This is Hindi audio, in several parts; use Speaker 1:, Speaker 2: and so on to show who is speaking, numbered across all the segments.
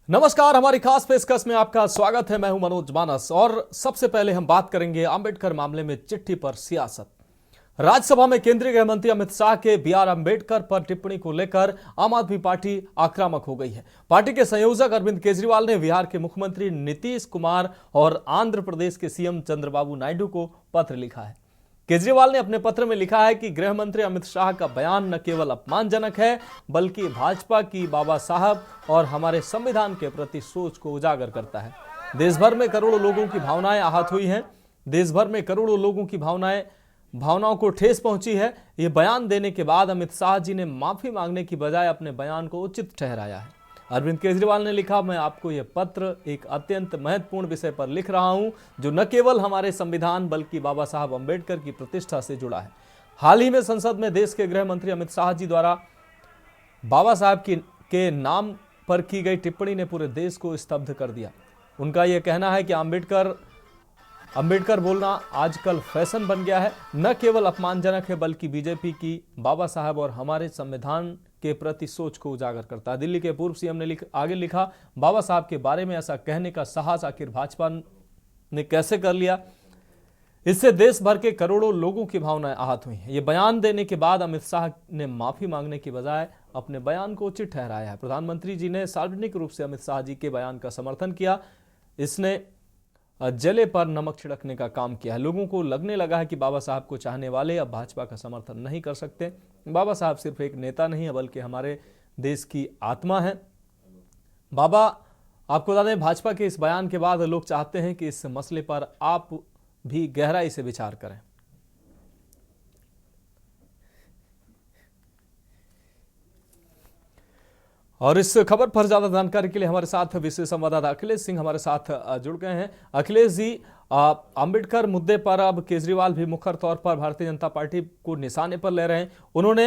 Speaker 1: नमस्कार, हमारी खास पेशकश में आपका स्वागत है। मैं हूं मनोज मानस और सबसे पहले हम बात करेंगे अंबेडकर मामले में चिट्ठी पर सियासत। राज्यसभा में केंद्रीय गृह मंत्री अमित शाह के बीआर अंबेडकर पर टिप्पणी को लेकर आम आदमी पार्टी आक्रामक हो गई है। पार्टी के संयोजक अरविंद केजरीवाल ने बिहार के मुख्यमंत्री नीतीश कुमार और आंध्र प्रदेश के सीएम चंद्रबाबू नायडू को पत्र लिखा है। केजरीवाल ने अपने पत्र में लिखा है कि गृह मंत्री अमित शाह का बयान न केवल अपमानजनक है बल्कि भाजपा की बाबा साहब और हमारे संविधान के प्रति सोच को उजागर करता है। देश भर में करोड़ों लोगों की भावनाएं आहत हुई हैं। देश भर में करोड़ों लोगों की भावनाओं को ठेस पहुंची है। यह बयान देने के बाद अमित शाह जी ने माफी मांगने की बजाय अपने बयान को उचित ठहराया है। अरविंद केजरीवाल ने लिखा, मैं आपको यह पत्र एक अत्यंत महत्वपूर्ण विषय पर लिख रहा हूं जो न केवल हमारे संविधान बल्कि बाबा साहब अंबेडकर की प्रतिष्ठा से जुड़ा है। हाल ही में संसद में देश के गृह मंत्री अमित शाह जी द्वारा बाबा साहब के नाम पर की गई टिप्पणी ने पूरे देश को स्तब्ध कर दिया। उनका यह कहना है कि अंबेडकर बोलना आजकल फैशन बन गया है, न केवल अपमानजनक है बल्कि बीजेपी की बाबा साहब और हमारे संविधान के प्रति सोच को उजागर करता है। दिल्ली के पूर्व सीएम ने आगे लिखा, बाबा साहब के बारे में ऐसा कहने का साहस आखिर भाजपा ने कैसे कर लिया। इससे देश भर के करोड़ों लोगों की भावनाएं आहत हुई हैं। ये बयान देने के बाद अमित शाह ने माफी मांगने की बजाय अपने बयान को उचित ठहराया है। प्रधानमंत्री जी ने सार्वजनिक रूप से अमित शाह जी के बयान का समर्थन किया। इसने जले पर नमक छिड़कने का काम किया है। लोगों को लगने लगा है कि बाबा साहब को चाहने वाले अब भाजपा का समर्थन नहीं कर सकते। बाबा साहब सिर्फ एक नेता नहीं है बल्कि हमारे देश की आत्मा है। बाबा, आपको बता दें, भाजपा के इस बयान के बाद लोग चाहते हैं कि इस मसले पर आप भी गहराई से विचार करें। और इस खबर पर ज्यादा जानकारी के लिए हमारे साथ विशेष संवाददाता अखिलेश सिंह हमारे साथ जुड़ गए हैं। अखिलेश जी, अंबेडकर मुद्दे पर अब केजरीवाल भी मुखर तौर पर भारतीय जनता पार्टी को निशाने पर ले रहे हैं। उन्होंने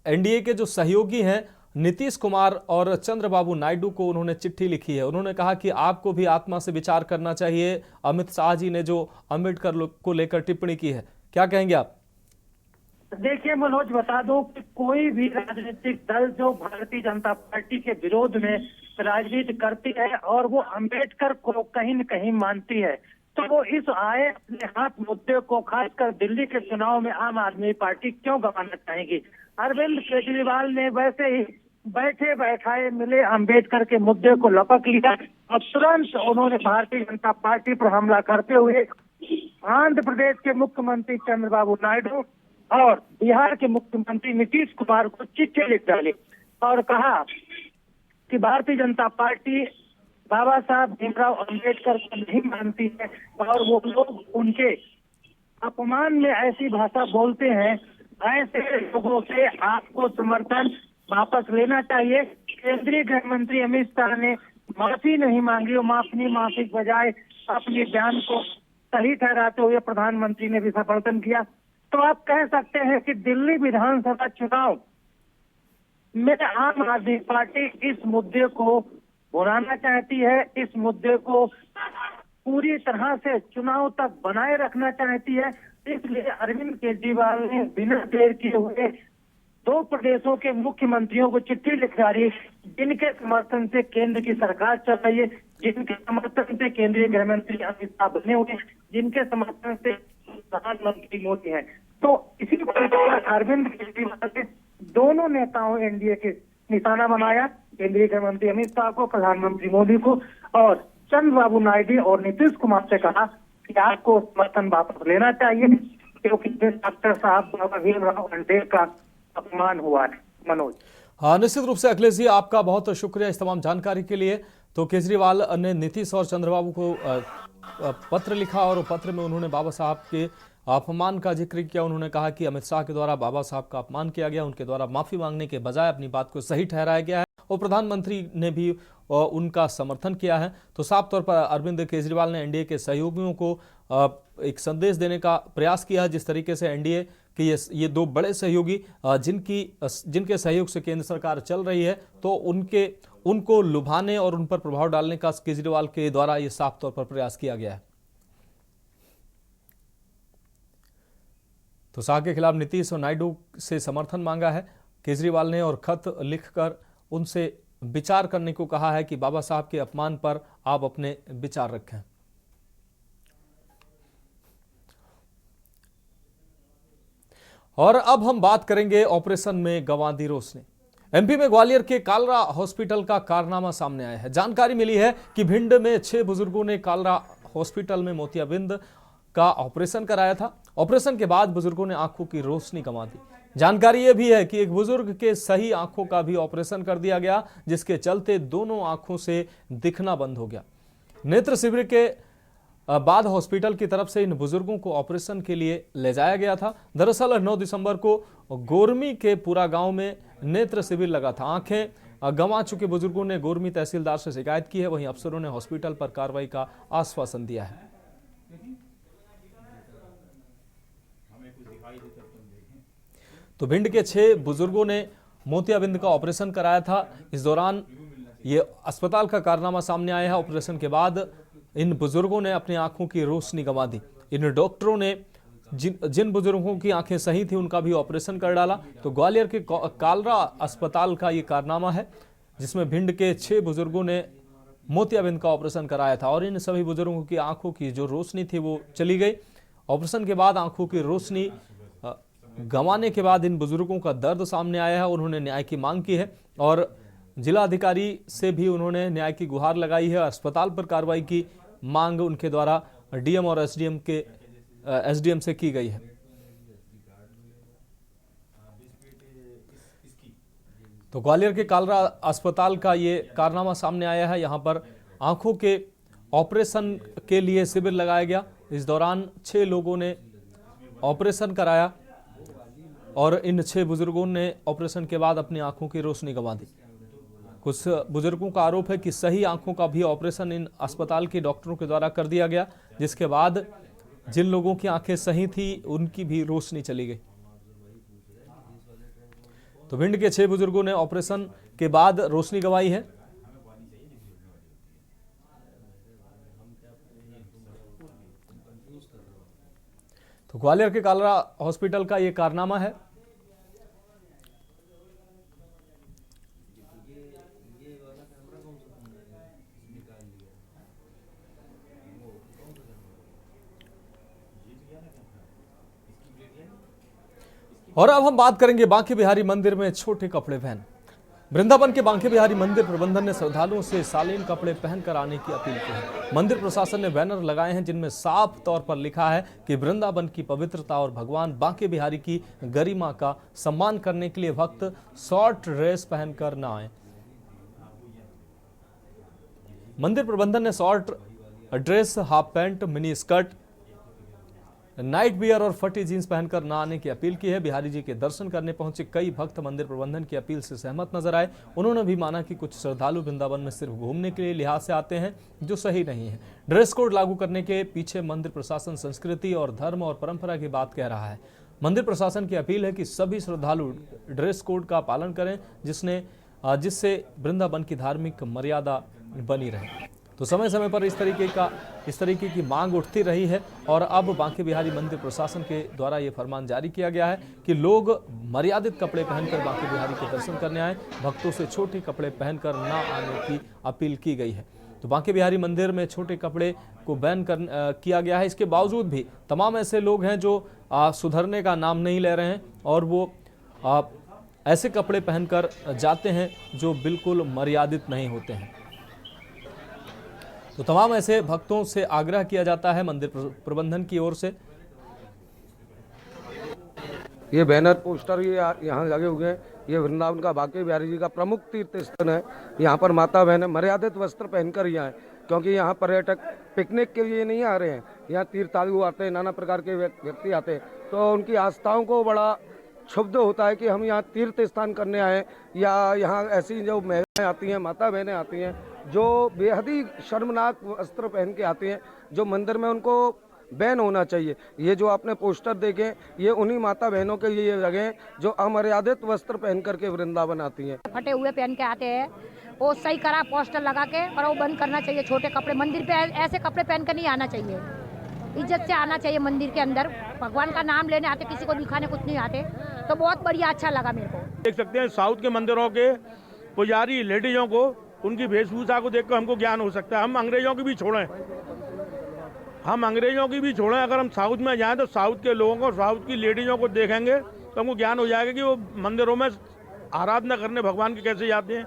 Speaker 1: एनडीए के जो सहयोगी हैं नीतीश कुमार और चंद्रबाबू नायडू को उन्होंने चिट्ठी लिखी है। उन्होंने कहा कि आपको भी आत्मा से विचार करना चाहिए। अमित शाह जी ने जो अंबेडकर को लेकर टिप्पणी की है, क्या कहेंगे आप?
Speaker 2: देखिए मनोज, बता दूं कि कोई भी राजनीतिक दल जो भारतीय जनता पार्टी के विरोध में राजनीति करती है और वो अंबेडकर को कहीं न कहीं मानती है, तो वो इस आए अपने हाथ मुद्दे को खासकर दिल्ली के चुनाव में आम आदमी पार्टी क्यों गंवाना चाहेगी। अरविंद केजरीवाल ने वैसे ही बैठे बैठाए मिले अंबेडकर के मुद्दे को लपक लिया और तुरंत उन्होंने भारतीय जनता पार्टी पर हमला करते हुए आंध्र प्रदेश के मुख्यमंत्री चंद्रबाबू नायडू और बिहार के मुख्यमंत्री नीतीश कुमार को चिट्ठी लिख डाली और कहा कि भारतीय जनता पार्टी बाबा साहब भीमराव अंबेडकर को नहीं मानती है और वो लोग उनके अपमान में ऐसी भाषा बोलते हैं। ऐसे लोगों से आपको समर्थन वापस लेना चाहिए। केंद्रीय गृह मंत्री अमित शाह ने माफी नहीं मांगी, माफी के बजाय अपने बयान को सही ठहराते हुए प्रधानमंत्री ने भी समर्थन किया। तो आप कह सकते हैं कि दिल्ली विधानसभा चुनाव में आम आदमी पार्टी इस मुद्दे को भुनाना चाहती है, इस मुद्दे को पूरी तरह से चुनाव तक बनाए रखना चाहती है। इसलिए अरविंद केजरीवाल ने बिना देर किए हुए 2 प्रदेशों के मुख्यमंत्रियों को चिट्ठी लिख डाली, जिनके समर्थन से केंद्र की सरकार चल रही है, जिनके समर्थन से केंद्रीय गृह मंत्री अमित शाह बने हुए हैं, जिनके समर्थन से प्रधानमंत्री मोदी है। तो इसी पर अरविंद केजरीवाल ने दोनों नेताओं एनडीए के निशाना बनाया, केंद्रीय गृह मंत्री अमित शाह को, प्रधानमंत्री मोदी को, और चंद्रबाबू नायडू और नीतीश कुमार से कहा कि आपको समर्थन वापस लेना चाहिए क्योंकि डॉक्टर साहब बाबा भीमराव अंबेडकर का अपमान हुआ है। मनोज,
Speaker 1: हाँ, निश्चित रूप से अखिलेश जी, आपका बहुत शुक्रिया इस तमाम जानकारी के लिए। तो केजरीवाल ने नीतीश और चंद्रबाबू को पत्र लिखा और पत्र में उन्होंने बाबा साहब के अपमान का जिक्र किया। उन्होंने कहा कि अमित शाह के द्वारा बाबा साहब का अपमान किया गया, उनके द्वारा माफी मांगने के बजाय अपनी बात को सही ठहराया गया है और प्रधानमंत्री ने भी उनका समर्थन किया है। तो साफ तौर पर अरविंद केजरीवाल ने एनडीए के सहयोगियों को एक संदेश देने का प्रयास किया है। जिस तरीके से एनडीए के ये 2 बड़े सहयोगी जिनके सहयोग से केंद्र सरकार चल रही है, तो उनको लुभाने और उन पर प्रभाव डालने का केजरीवाल के द्वारा ये साफ तौर पर प्रयास किया गया है। तो शाह के खिलाफ नीतीश और नायडू से समर्थन मांगा है केजरीवाल ने और खत लिखकर उनसे विचार करने को कहा है कि बाबा साहब के अपमान पर आप अपने विचार रखें। और अब हम बात करेंगे ऑपरेशन में गंवा दी रोशनी। एमपी में ग्वालियर के कालरा हॉस्पिटल का कारनामा सामने आया है। जानकारी मिली है कि भिंड में 6 बुजुर्गों ने कालरा हॉस्पिटल में मोतियाबिंद का ऑपरेशन कराया था। ऑपरेशन के बाद बुजुर्गों ने आंखों की रोशनी गंवा दी। जानकारी यह भी है कि एक बुजुर्ग के सही आंखों का भी ऑपरेशन कर दिया गया, जिसके चलते दोनों आंखों से दिखना बंद हो गया। नेत्र शिविर के बाद हॉस्पिटल की तरफ से इन बुजुर्गों को ऑपरेशन के लिए ले जाया गया था। दरअसल 9 दिसंबर को गोरमी के पूरा गांव में नेत्र शिविर लगा था। आंखें गंवा चुके बुजुर्गों ने गोरमी तहसीलदार से शिकायत की है। वहीं अफसरों ने हॉस्पिटल पर कार्रवाई का आश्वासन दिया है। तो भिंड के 6 बुजुर्गों ने मोतियाबिंद का ऑपरेशन कराया था। इस दौरान ये अस्पताल का कारनामा सामने आया है। ऑपरेशन के बाद इन बुजुर्गों ने अपनी आंखों की रोशनी गंवा दी। इन डॉक्टरों ने जिन बुजुर्गों की आंखें सही थी उनका भी ऑपरेशन कर डाला। तो ग्वालियर के कालरा अस्पताल का ये कारनामा है, जिसमें भिंड के 6 बुजुर्गों ने मोतियाबिंद का ऑपरेशन कराया था और इन सभी बुजुर्गों की आंखों की जो रोशनी थी वो चली गई। ऑपरेशन के बाद आंखों की रोशनी गंवाने के बाद इन बुजुर्गों का दर्द सामने आया है। उन्होंने न्याय की मांग की है और जिला अधिकारी से भी उन्होंने न्याय की गुहार लगाई है। अस्पताल पर कार्रवाई की मांग उनके द्वारा डीएम और एसडीएम से की गई है। तो ग्वालियर के कालरा अस्पताल का ये कारनामा सामने आया है। यहां पर आंखों के ऑपरेशन के लिए शिविर लगाया गया। इस दौरान 6 लोगों ने ऑपरेशन कराया और इन 6 बुजुर्गों ने ऑपरेशन के बाद अपनी आंखों की रोशनी गंवा दी। कुछ बुजुर्गों का आरोप है कि सही आंखों का भी ऑपरेशन इन अस्पताल के डॉक्टरों के द्वारा कर दिया गया, जिसके बाद जिन लोगों की आंखें सही थी उनकी भी रोशनी चली गई। तो भिंड के 6 बुजुर्गों ने ऑपरेशन के बाद रोशनी गंवाई है। तो ग्वालियर के कालरा हॉस्पिटल का यह कारनामा है। और अब हम बात करेंगे बांके बिहारी मंदिर में छोटे कपड़े पहन। वृंदावन के बांके बिहारी मंदिर प्रबंधन ने श्रद्धालुओं से शालीन कपड़े पहनकर आने की अपील की है। मंदिर प्रशासन ने बैनर लगाए हैं जिनमें साफ तौर पर लिखा है कि वृंदावन की पवित्रता और भगवान बांके बिहारी की गरिमा का सम्मान करने के लिए भक्त शॉर्ट ड्रेस पहनकर न आए। मंदिर प्रबंधन ने short dress, half pant, mini skirt, night wear और फटी जींस पहनकर न आने की अपील की है। बिहारी जी के दर्शन करने पहुंचे कई भक्त मंदिर प्रबंधन की अपील से सहमत नजर आए। उन्होंने भी माना कि कुछ श्रद्धालु वृंदावन में सिर्फ घूमने के लिए लिहाज से आते हैं, जो सही नहीं है। ड्रेस कोड लागू करने के पीछे मंदिर प्रशासन संस्कृति और धर्म और परंपरा की बात कह रहा है। मंदिर प्रशासन की अपील है कि सभी श्रद्धालु ड्रेस कोड का पालन करें, जिससे वृंदावन की धार्मिक मर्यादा बनी रहे। तो समय समय पर इस तरीके की मांग उठती रही है और अब बांके बिहारी मंदिर प्रशासन के द्वारा ये फरमान जारी किया गया है कि लोग मर्यादित कपड़े पहनकर बांके बिहारी के दर्शन करने आए। भक्तों से छोटे कपड़े पहनकर न आने की अपील की गई है। तो बांके बिहारी मंदिर में छोटे कपड़े को बैन किया गया है। इसके बावजूद भी तमाम ऐसे लोग हैं जो सुधरने का नाम नहीं ले रहे हैं और वो ऐसे कपड़े पहनकर जाते हैं जो बिल्कुल मर्यादित नहीं होते हैं। तो तमाम ऐसे भक्तों से आग्रह किया जाता है मंदिर प्रबंधन की ओर से।
Speaker 3: ये बैनर पोस्टर ये यहाँ लगे हुए हैं। ये वृंदावन का बांके बिहारी जी का प्रमुख तीर्थ स्थल है। यहाँ पर माता बहनें मर्यादित वस्त्र पहनकर ही आए, क्योंकि यहाँ पर्यटक पिकनिक के लिए नहीं आ रहे हैं। यहाँ तीर्थालु आते हैं, नाना प्रकार के व्यक्ति आते हैं, तो उनकी आस्थाओं को बड़ा क्षुब्ध होता है कि हम यहाँ तीर्थ स्थान करने आए, या यहाँ ऐसी जो महिलाएं आती हैं, माता बहनें आती हैं जो बेहद ही शर्मनाक वस्त्र पहन के आती हैं, जो मंदिर में उनको बैन होना चाहिए। ये जो आपने पोस्टर देखे, ये उन्हीं माता बहनों के लिए लगे हैं जो अमर्यादित वस्त्र पहन करके वृंदावन आती हैं।
Speaker 4: फटे हुए पहन के आते हैं, वो सही करा पोस्टर लगा के, और वो बंद करना चाहिए। छोटे कपड़े मंदिर पे ऐसे कपड़े पहन कर नहीं आना चाहिए। इज्जत से आना चाहिए मंदिर के अंदर। भगवान का नाम लेने आते, किसी को दिखाने कुछ नहीं आते। तो बहुत बढ़िया, अच्छा लगा मेरे को।
Speaker 5: देख सकते हैं साउथ के मंदिरों के पुजारी लेडीजों को उनकी वेशभूषा को देखकर हमको ज्ञान हो सकता है। हम अंग्रेजों की भी छोड़ें, अगर हम साउथ में जाएं तो साउथ के लोगों को, साउथ की लेडीजों को देखेंगे तो हमको ज्ञान हो जाएगा कि वो मंदिरों में आराधना करने भगवान के कैसे जाते हैं।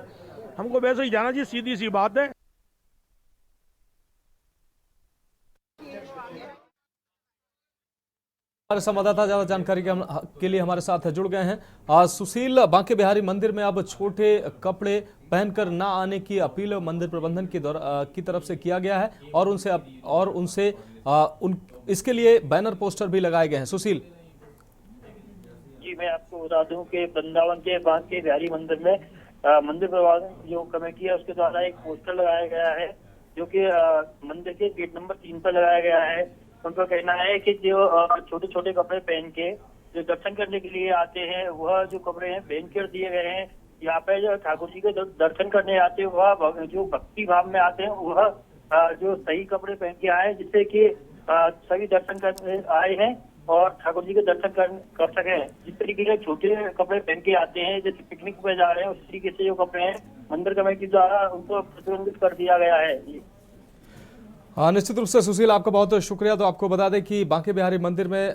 Speaker 5: हमको वैसे ही जाना चाहिए, सीधी सी बात है।
Speaker 1: हमारे संवाददाता ज्यादा जानकारी के लिए हमारे साथ जुड़ गए हैं। सुशील, बांके बिहारी मंदिर में अब छोटे कपड़े पहनकर ना आने की अपील मंदिर प्रबंधन की तरफ से किया गया है और उनसे इसके लिए बैनर पोस्टर भी लगाए गए हैं। सुशील
Speaker 6: जी, मैं आपको बता दूं कि वृंदावन के बांके बिहारी मंदिर में मंदिर प्रबंधन जो कमेटी है उसके द्वारा एक पोस्टर लगाया गया है, जो कि मंदिर के गेट नंबर 3 पर लगाया गया है। उनका कहना है कि जो छोटे छोटे कपड़े पहन के जो दर्शन करने के लिए आते हैं, वह जो कपड़े हैं बैन कर दिए गए हैं। यहाँ पे जो ठाकुर जी के दर्शन करने आते हैं, वह जो भक्ति भाव में आते हैं, वह जो सही कपड़े पहन के आए, जिससे कि सभी दर्शन करने आए हैं और ठाकुर जी के दर्शन कर सके। जिस तरीके से छोटे कपड़े पहन के आते हैं, जैसे पिकनिक पे जा रहे हैं, उस तरीके से जो कपड़े हैं मंदिर कमेटी द्वारा उनको प्रतिबंधित कर दिया गया है।
Speaker 1: निश्चित रूप से सुशील, आपका बहुत शुक्रिया। तो आपको बता दें कि बांके बिहारी मंदिर में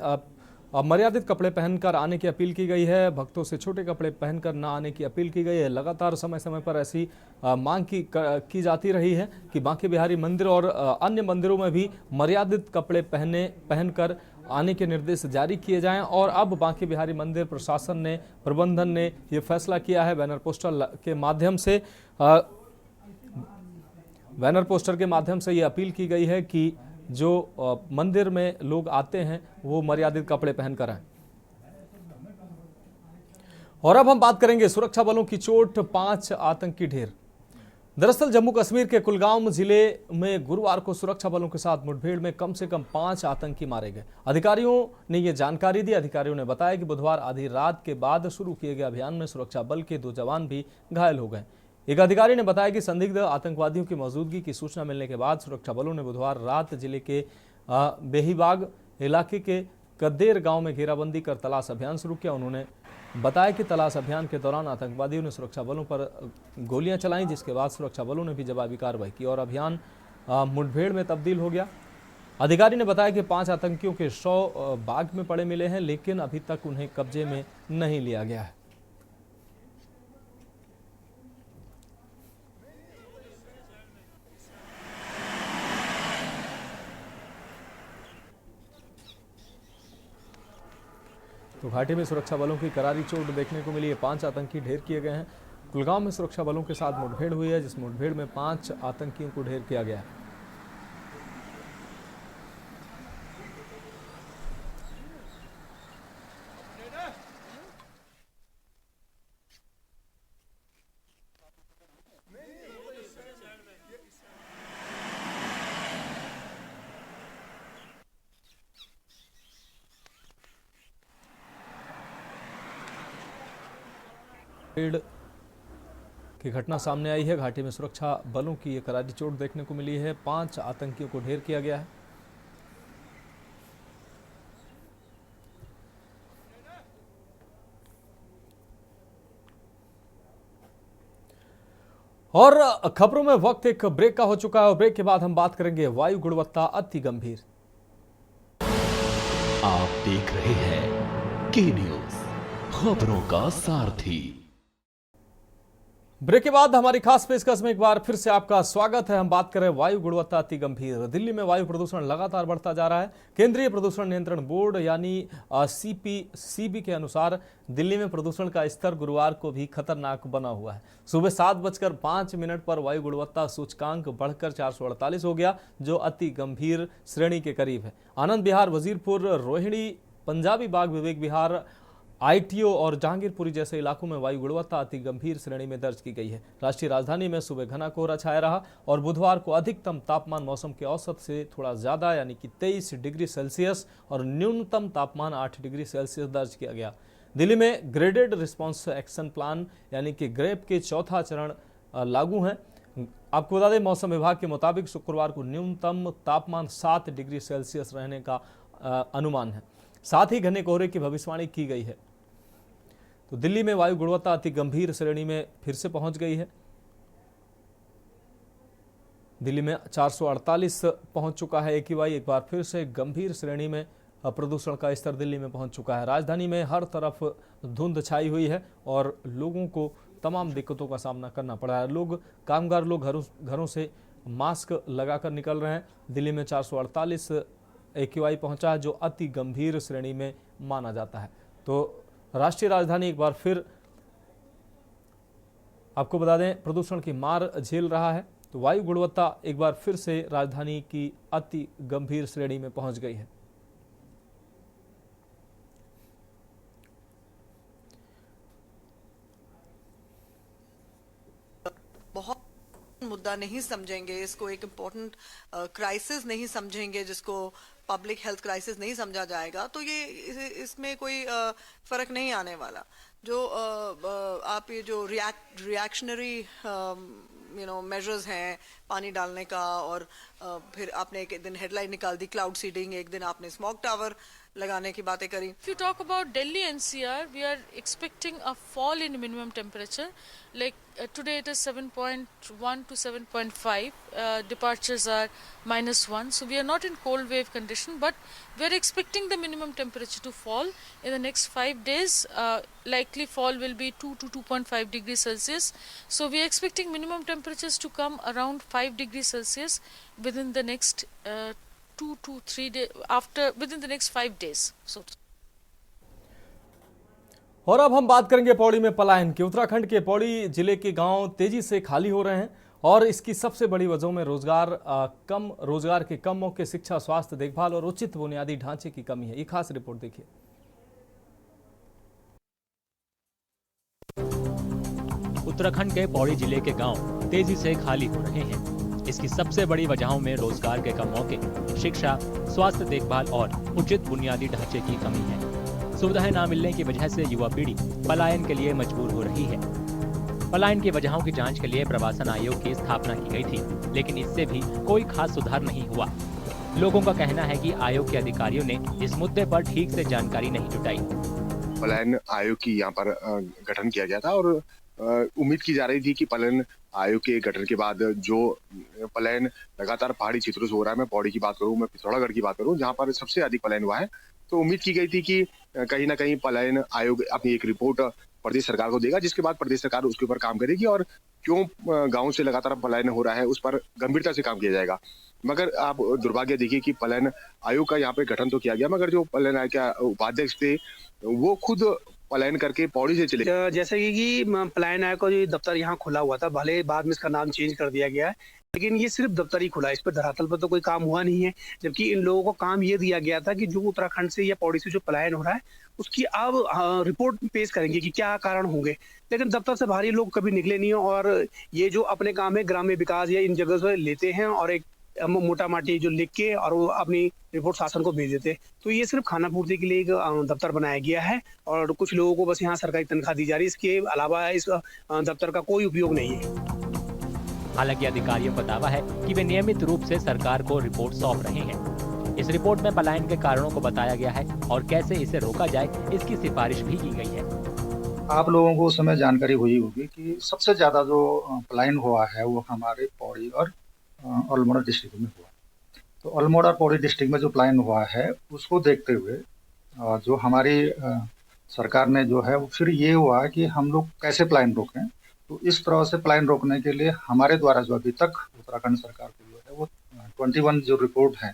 Speaker 1: मर्यादित कपड़े पहनकर आने की अपील की गई है। भक्तों से छोटे कपड़े पहनकर न आने की अपील की गई है। लगातार समय समय पर ऐसी मांग की जाती रही है कि बांके बिहारी मंदिर और अन्य मंदिरों में भी मर्यादित कपड़े पहनकर आने के निर्देश जारी किए जाएं। और अब बांके बिहारी मंदिर प्रशासन ने, प्रबंधन ने ये फैसला किया है। बैनर पोस्टर के माध्यम से ये अपील की गई है कि जो मंदिर में लोग आते हैं वो मर्यादित कपड़े पहनकर आएं। और अब हम बात करेंगे सुरक्षा बलों की चोट, 5 आतंकी ढेर। दरअसल जम्मू कश्मीर के कुलगाम जिले में गुरुवार को सुरक्षा बलों के साथ मुठभेड़ में कम से कम 5 आतंकी मारे गए। अधिकारियों ने ये जानकारी दी। अधिकारियों ने बताया कि बुधवार आधी रात के बाद शुरू किए गए अभियान में सुरक्षा बल के 2 जवान भी घायल हो गए। एक अधिकारी ने बताया कि संदिग्ध आतंकवादियों की मौजूदगी की सूचना मिलने के बाद सुरक्षा बलों ने बुधवार रात जिले के बेहीबाग इलाके के कद्देर गांव में घेराबंदी कर तलाश अभियान शुरू किया। उन्होंने बताया कि तलाश अभियान के दौरान आतंकवादियों ने सुरक्षा बलों पर गोलियां चलाईं, जिसके बाद सुरक्षा बलों ने भी जवाबी कार्रवाई की और अभियान मुठभेड़ में तब्दील हो गया। अधिकारी ने बताया कि 5 आतंकियों के शव बाग में पड़े मिले हैं, लेकिन अभी तक उन्हें कब्जे में नहीं लिया गया है। तो घाटी में सुरक्षा बलों की करारी चोट देखने को मिली है। 5 आतंकी ढेर किए गए हैं। कुलगांव में सुरक्षा बलों के साथ मुठभेड़ हुई है, जिस मुठभेड़ में 5 आतंकियों को ढेर किया गया है। भीड़ की घटना सामने आई है। घाटी में सुरक्षा बलों की ये करारी चोट देखने को मिली है। 5 आतंकियों को ढेर किया गया है। और खबरों में वक्त एक ब्रेक का हो चुका है और ब्रेक के बाद हम बात करेंगे वायु गुणवत्ता अति गंभीर।
Speaker 7: आप देख रहे हैं के न्यूज, खबरों का सारथी।
Speaker 1: ब्रेक के बाद हमारी खास पेशकश में एक बार फिर से आपका स्वागत है। हम बात कर रहे हैं वायु गुणवत्ता अति गंभीर। दिल्ली में वायु प्रदूषण लगातार बढ़ता जा रहा है। केंद्रीय प्रदूषण नियंत्रण बोर्ड यानी सीबी के अनुसार दिल्ली में प्रदूषण का स्तर गुरुवार को भी खतरनाक बना हुआ है। सुबह 7:05 पर वायु गुणवत्ता सूचकांक बढ़कर 448 हो गया, जो अति गंभीर श्रेणी के करीब है। आनंद विहार, वजीरपुर, रोहिणी, पंजाबी बाग, विवेक विहार, आईटीओ और जहांगीरपुरी जैसे इलाकों में वायु गुणवत्ता अति गंभीर श्रेणी में दर्ज की गई है। राष्ट्रीय राजधानी में सुबह घना कोहरा छाया रहा और बुधवार को अधिकतम तापमान मौसम के औसत से थोड़ा ज्यादा यानी कि 23 डिग्री सेल्सियस और न्यूनतम तापमान 8 डिग्री सेल्सियस दर्ज किया गया। दिल्ली में ग्रेडेड रिस्पॉन्स एक्शन प्लान यानी कि ग्रेप के 4था चरण लागू है। आपको बता दें, मौसम विभाग के मुताबिक शुक्रवार को न्यूनतम तापमान 7 डिग्री सेल्सियस रहने का अनुमान है। साथ ही घने कोहरे की भविष्यवाणी की गई है। तो दिल्ली में वायु गुणवत्ता अति गंभीर श्रेणी में फिर से पहुंच गई है। दिल्ली में 448 पहुंच चुका है AQI, एक बार फिर से गंभीर श्रेणी में प्रदूषण का स्तर दिल्ली में पहुंच चुका है। राजधानी में हर तरफ धुंध छाई हुई है और लोगों को तमाम दिक्कतों का सामना करना पड़ा है। कामगार लोग घरों से मास्क लगाकर निकल रहे हैं। दिल्ली में 448 AQI पहुंचा है, जो अति गंभीर श्रेणी में माना जाता है। तो राष्ट्रीय राजधानी एक बार फिर आपको बता दें प्रदूषण की मार झेल रहा है। तो वायु गुणवत्ता एक बार फिर से राजधानी की अति गंभीर श्रेणी में पहुंच गई है।
Speaker 8: बहुत मुद्दा नहीं समझेंगे, इसको एक इम्पोर्टेंट क्राइसिस नहीं समझेंगे, जिसको पब्लिक हेल्थ क्राइसिस नहीं समझा जाएगा, तो ये इसमें कोई फर्क नहीं आने वाला। जो आप ये जो रिएक्शनरी मेजर्स हैं पानी डालने का, और फिर आपने एक दिन हेडलाइन निकाल दी क्लाउड सीडिंग, एक दिन आपने स्मॉग टावर लगाने की बातें करी।
Speaker 9: If you talk about Delhi NCR, we are expecting a fall in minimum temperature. Like today it is 7.1 to 7.5. Departures are -1. So we are not in cold wave condition, but we are expecting the minimum temperature to fall in the next 5 days. Likely fall will be 2 to 2.5 degrees Celsius. So we are expecting minimum temperatures to come around 5 degrees Celsius within the next 2 to 3 days, within the next 5 days. So.
Speaker 1: और अब हम बात करेंगे पौड़ी में पलायन की। उत्तराखंड के पौड़ी जिले के गांव तेजी से खाली हो रहे हैं और इसकी सबसे बड़ी वजहों में रोजगार के कम मौके, शिक्षा, स्वास्थ्य देखभाल और उचित बुनियादी ढांचे की कमी है। ये खास रिपोर्ट देखिए।
Speaker 10: उत्तराखंड के पौड़ी जिले के गांव तेजी से खाली हो रहे हैं। इसकी सबसे बड़ी वजहों में रोजगार के कम मौके, शिक्षा, स्वास्थ्य देखभाल और उचित बुनियादी ढांचे की कमी है। सुविधाएं न मिलने की वजह से युवा पीढ़ी पलायन के लिए मजबूर हो रही है। पलायन की वजहों की जांच के लिए प्रवासन आयोग की स्थापना की गई थी, लेकिन इससे भी कोई खास सुधार नहीं हुआ। लोगों का कहना है कि आयोग के अधिकारियों ने इस मुद्दे पर ठीक से जानकारी नहीं जुटाई।
Speaker 11: पलायन आयोग की यहाँ पर गठन किया गया था और उम्मीद की जा रही थी कि पलायन आयोग के गठन के बाद जो पलायन लगातार पहाड़ी क्षेत्रों से हो रहा है, मैं पौड़ी की बात करूं, मैं पिथौरागढ़ की बात करूं, जहां पर सबसे अधिक पलायन हुआ है, तो उम्मीद की गई थी कि कहीं ना कहीं पलायन आयोग अपनी एक रिपोर्ट प्रदेश सरकार को देगा, जिसके बाद प्रदेश सरकार उसके ऊपर काम करेगी और क्यों गाँव से लगातार पलायन हो रहा है उस पर गंभीरता से काम किया जाएगा। मगर आप दुर्भाग्य देखिए कि पलायन आयोग का यहाँ पे गठन तो किया गया, मगर जो पलायन आयोग के उपाध्यक्ष थे वो खुद पलायन करके पौड़ी से चले।
Speaker 12: जैसे कि पलायन आयोग का जो दफ्तर यहाँ खुला हुआ था, भले बाद में इसका नाम चेंज कर दिया गया है, लेकिन ये सिर्फ दफ्तर ही खुला है, इस पर धरातल पर तो कोई काम हुआ नहीं है। जबकि इन लोगों को काम ये दिया गया था कि जो उत्तराखंड से या पौड़ी से जो पलायन हो रहा है उसकी अब रिपोर्ट पेश करेंगे कि क्या कारण होंगे, लेकिन दफ्तर से बाहर ये लोग कभी निकले नहीं। और ये जो अपने काम है ग्राम्य विकास या इन जगह से लेते हैं और एक मोटा माटी जो लिख के और वो अपनी रिपोर्ट शासन को भेज देते। तो ये सिर्फ खाना पूर्ति के लिए एक दफ्तर बनाया गया है और कुछ लोगों को बस यहाँ सरकारी तनख्वाह दी जा रही है, इसके अलावा इस दफ्तर का कोई उपयोग नहीं है।
Speaker 10: हालांकि अधिकारियों का दावा है कि वे नियमित रूप से सरकार को रिपोर्ट सौंप रहे हैं। इस रिपोर्ट में पलायन के कारणों को बताया गया है और कैसे इसे रोका जाए इसकी सिफारिश भी की गई है।
Speaker 13: आप लोगों को उस समय जानकारी हुई होगी कि सबसे ज्यादा जो पलायन हुआ है वो हमारे पौड़ी और अल्मोड़ा डिस्ट्रिक्ट में हुआ। तो अल्मोड़ा पौड़ी डिस्ट्रिक्ट में जो पलायन हुआ है उसको देखते हुए जो हमारी सरकार ने जो है फिर ये हुआ कि हम लोग कैसे पलायन रोकें। तो इस तरह से पलायन रोकने के लिए हमारे द्वारा जो अभी तक उत्तराखंड सरकार को जो है वो 21 जो रिपोर्ट है,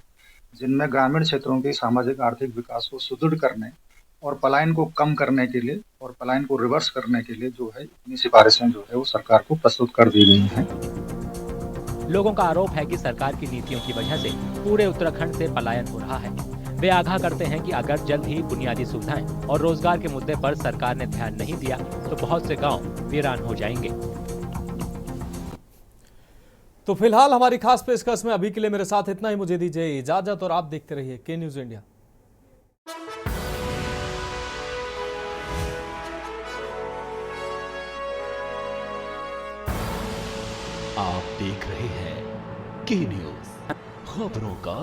Speaker 13: जिनमें ग्रामीण क्षेत्रों के सामाजिक आर्थिक विकास को सुदृढ़ करने और पलायन को कम करने के लिए और पलायन को रिवर्स करने के लिए जो है इतनी सिफारिशें जो है वो सरकार को प्रस्तुत कर दी गई हैं।
Speaker 10: लोगों का आरोप है कि सरकार की नीतियों की वजह से पूरे उत्तराखंड से पलायन हो रहा है। वे आगाह करते हैं कि अगर जल्द ही बुनियादी सुविधाएं और रोजगार के मुद्दे पर सरकार ने ध्यान नहीं दिया तो बहुत से गांव वीरान हो जाएंगे।
Speaker 1: तो फिलहाल हमारी खास पेशकश में अभी के लिए मेरे साथ इतना ही। मुझे दीजिए इजाजत और आप देखते रहिए के न्यूज इंडिया।
Speaker 7: आप देख रहे हैं के न्यूज, खबरों का